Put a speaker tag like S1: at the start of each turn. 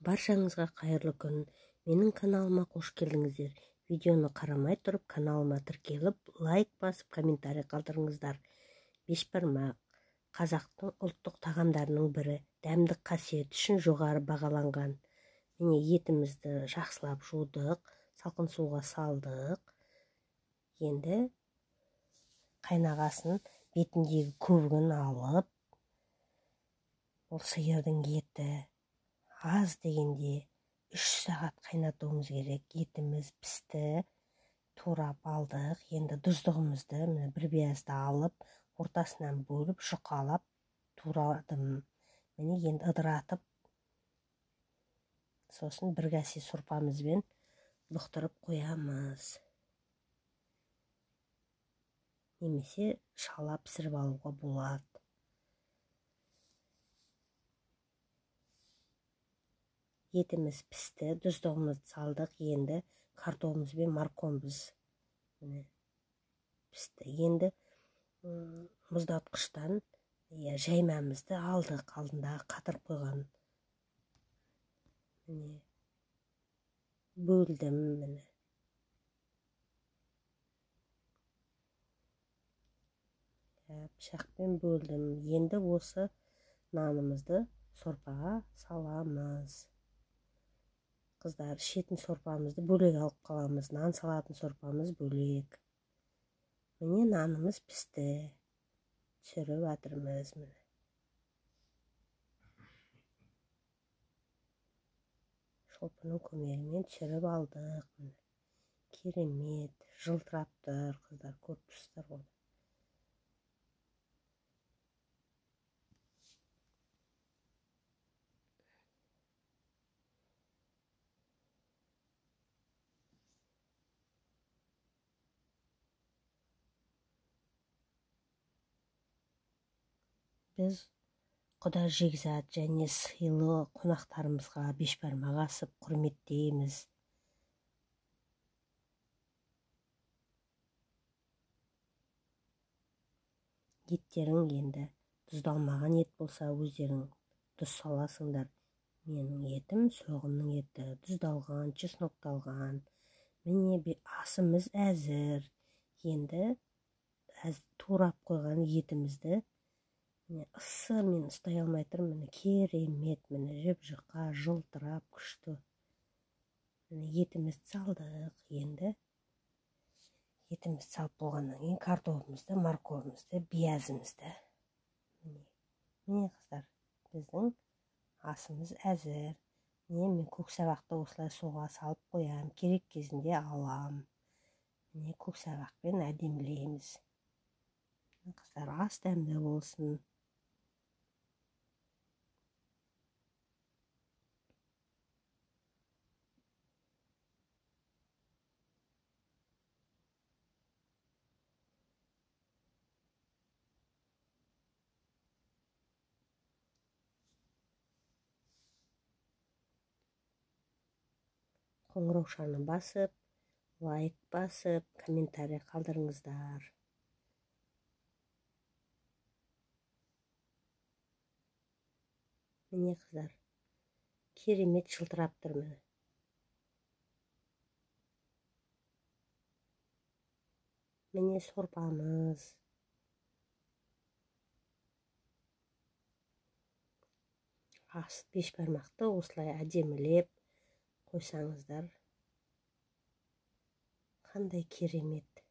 S1: Баршаңызға қайырлы күн. Менің каналыма қош келдіңіздер. Видеоны қарамай тұрып, каналыма тіркеліп, лайк басып, комментарий қалдырыңыздар. Бешбармақ қазақтың ұлттық тағамдарының бірі, дәмдік қасиет үшін жоғары бағаланған. Міне етімізді жақсылап жудық, салқын суға салдық. Енді қайнағасын бетіндегі көбігін алып, бұл сиырдың еті аз дегенде 3 сағат қайнатуымыз керек. Етіміз пісті, турап алдық. Енді тұздығымызды бір биязды алып, ортасынан бөліп, жұқалап турадым. Міне енді ыдыратып, сосын бір кәсе сорпамызбен бұқтырып қоямыз. Немесе шала пісіріп алуға болады. Етіміз пісті, тұздығымызды салдық. Енді картофеліміз бен морковымыз пісті. Енді мұздатқыштан жаймамызды алдық. Алдындағы қатырып қойған. Бөлдім. Пышақпен бөлдім. Енді осы нанымызды сорпаға саламыз. Қыздар, ішетін сорпамызды бөлек алып қаламыз. Нан салатын сорпамыз бөлек. Міне нанымыз пісті. Түсіріп жатырмыз. Шолпының көмегімен түсіріп алдық. Керемет, жылтырап тұр. Қыздар, көріп тұрсыздар ғой. Біз құда жекзат және сыйлы қонақтарымызға бешбармақ асып құрметтейміз. Еттерің енді тұздалмаған ет болса, өздерің тұз саласыңдар. Менің етім соғымның еті, тұздалған, чеснокталған. Міне асымыз әзір. Енді турап қойған етімізді ыссы, мен ұстай алмай тұрмын. Керемет, жіп-жұқа, жылтырап, күшті. Етімізді салдық. Енді етімізді салып болғаннан кейін картофелімізді, морковымызды, биязымызды. Міне қыздар, біздің асымыз әзір. Мен көксабақты осылай суға салып қоям. Керек кезінде алам. Көксабақпен әдемілейміз. Қыздар, ас дәмді болсын. Қоңыраушаны басып, лайк басып, комментарий қалдырыңыздар. Міне қыздар, керемет жылтырап тұр. Міне сорпамыз. Бешбармақты осылай әдемілеп қойсаңыздар, қандай керемет.